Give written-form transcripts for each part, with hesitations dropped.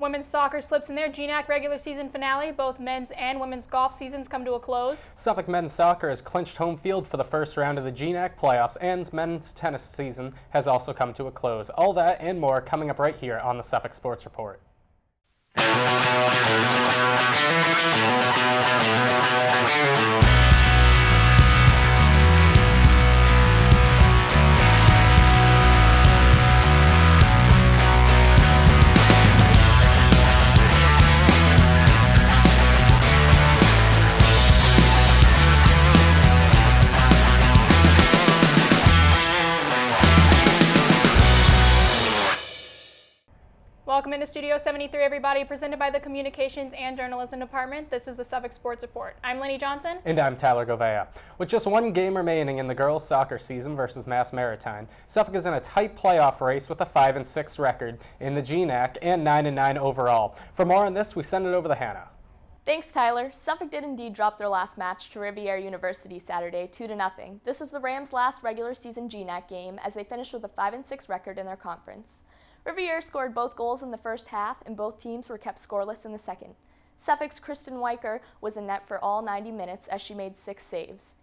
Women's soccer slips in their GNAC regular season finale. Both men's and women's golf seasons come to a close. Suffolk men's soccer has clinched home field for the first round of the GNAC playoffs, and men's tennis season has also come to a close. All that and more coming up right here on the Suffolk Sports Report. Welcome into Studio 73, everybody, presented by the Communications and Journalism Department. This is the Suffolk Sports Report. I'm Laney Johnson. And I'm Tyler Gouveia. With just one game remaining in the girls' soccer season versus Mass Maritime, Suffolk is in a tight playoff race with a 5-6 record in the GNAC and 9-9 overall. For more on this, we send it over to Hannah. Thanks, Tyler. Suffolk did indeed drop their last match to Riviera University Saturday, 2-0. This was the Rams' last regular season GNAC game as they finished with a 5-6 record in their conference. Riviera scored both goals in the first half, and both teams were kept scoreless in the second. Suffolk's Kristen Weicker was in net for all 90 minutes as she made 6 saves.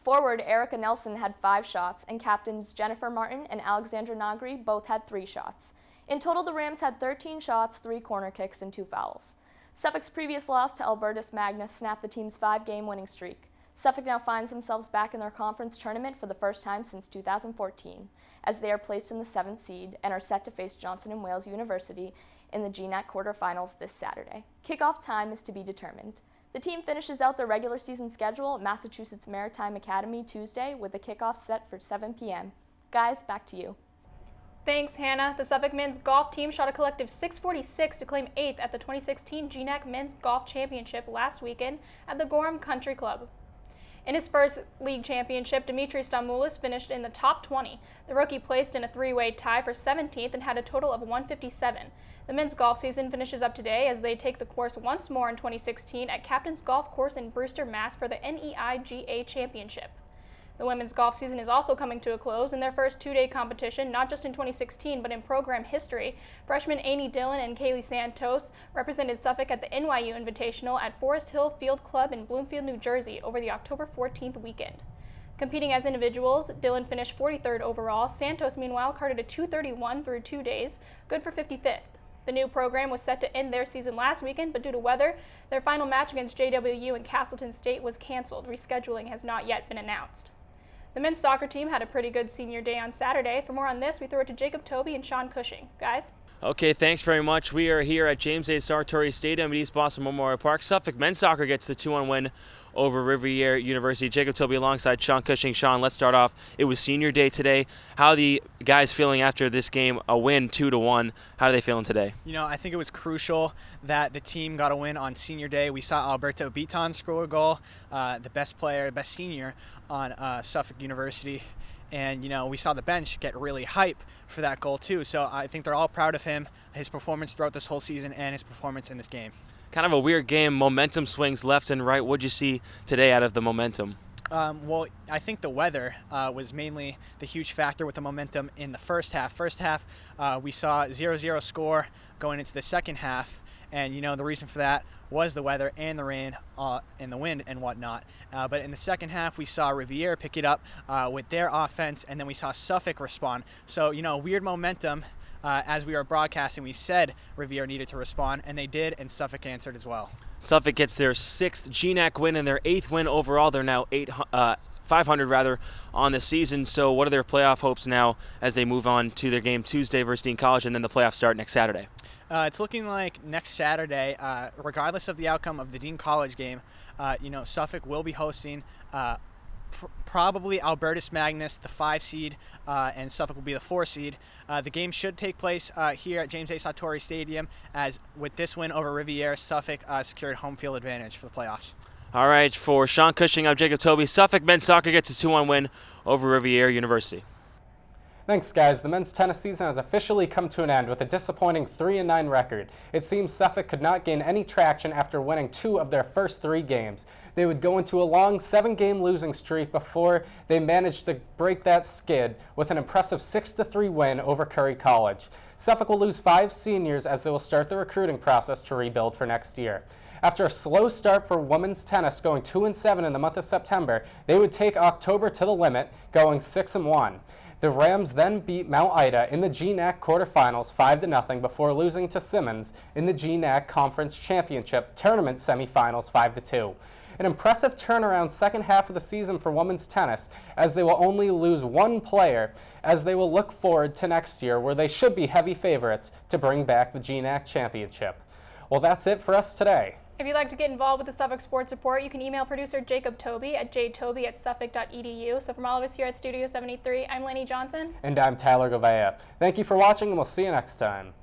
Forward Erica Nelson had 5 shots, and captains Jennifer Martin and Alexandra Nagri both had 3 shots. In total, the Rams had 13 shots, 3 corner kicks, and 2 fouls. Suffolk's previous loss to Albertus Magnus snapped the team's 5-game winning streak. Suffolk now finds themselves back in their conference tournament for the first time since 2014, as they are placed in the 7th seed and are set to face Johnson & Wales University in the GNAC quarterfinals this Saturday. Kickoff time is to be determined. The team finishes out their regular season schedule at Massachusetts Maritime Academy Tuesday with a kickoff set for 7 p.m. Guys, back to you. Thanks, Hannah. The Suffolk men's golf team shot a collective 646 to claim 8th at the 2016 GNAC Men's Golf Championship last weekend at the Gorham Country Club. In his first league championship, Dimitri Stamoulis finished in the top 20. The rookie placed in a 3-way tie for 17th and had a total of 157. The men's golf season finishes up today as they take the course once more in 2016 at Captain's Golf Course in Brewster, Mass. for the NEIGA Championship. The women's golf season is also coming to a close in their first 2-day competition, not just in 2016, but in program history. Freshmen Amy Dillon and Kaylee Santos represented Suffolk at the NYU Invitational at Forest Hill Field Club in Bloomfield, New Jersey over the October 14th weekend. Competing as individuals, Dillon finished 43rd overall. Santos, meanwhile, carded a 231 through 2 days, good for 55th. The new program was set to end their season last weekend, but due to weather, their final match against JWU and Castleton State was canceled. Rescheduling has not yet been announced. The men's soccer team had a pretty good senior day on Saturday. For more on this, we throw it to Jacob Tobey and Sean Cushing. Guys? Okay, thanks very much. We are here at James A. Sartori Stadium at East Boston Memorial Park. Suffolk men's soccer gets the 2-1 win over Riviera University. Jacob Tobey alongside Sean Cushing. Sean, let's start off. It was senior day today. How are the guys feeling after this game, a win 2-1? How are they feeling today? You know, I think it was crucial that the team got a win on senior day. We saw Alberto Beaton score a goal, the best player, best senior on Suffolk University. And, you know, we saw the bench get really hype for that goal, too. So I think they're all proud of him, his performance throughout this whole season and his performance in this game. Kind of a weird game, momentum swings left and right. What'd you see today out of the momentum? Well, I think the weather was mainly the huge factor with the momentum in the first half. First half, we saw 0-0 score going into the second half. And, you know, the reason for that was the weather and the rain and the wind and whatnot. But in the second half, we saw Riviera pick it up with their offense, and then we saw Suffolk respond. So, you know, weird momentum. As we were broadcasting, we said Riviera needed to respond, and they did, and Suffolk answered as well. Suffolk gets their 6th GNAC win and their 8th win overall. They're now 500 on the season. So what are their playoff hopes now as they move on to their game Tuesday versus Dean College, and then the playoffs start next Saturday? It's looking like next Saturday, regardless of the outcome of the Dean College game, you know, Suffolk will be hosting probably Albertus Magnus, the 5 seed, and Suffolk will be the 4 seed. The game should take place here at James A. Sartori Stadium, as with this win over Riviera, Suffolk secured home field advantage for the playoffs. All right, for Sean Cushing, I'm Jacob Tobey. Suffolk men's soccer gets a 2-1 win over Riviera University. Thanks, guys. The men's tennis season has officially come to an end with a disappointing 3-9 record. It seems Suffolk could not gain any traction after winning 2 of their first 3 games. They would go into a long 7-game losing streak before they managed to break that skid with an impressive 6-3 win over Curry College. Suffolk will lose 5 seniors as they will start the recruiting process to rebuild for next year. After a slow start for women's tennis, going 2-7 in the month of September, they would take October to the limit, going 6-1. The Rams then beat Mount Ida in the GNAC quarterfinals 5-0 before losing to Simmons in the GNAC Conference Championship Tournament semifinals 5-2. An impressive turnaround second half of the season for women's tennis, as they will only lose 1 player, as they will look forward to next year where they should be heavy favorites to bring back the GNAC Championship. Well, that's it for us today. If you'd like to get involved with the Suffolk Sports Report, you can email producer Jacob Tobey at jtoby@suffolk.edu. So from all of us here at Studio 73, I'm Laney Johnson. And I'm Tyler Gouveia. Thank you for watching, and we'll see you next time.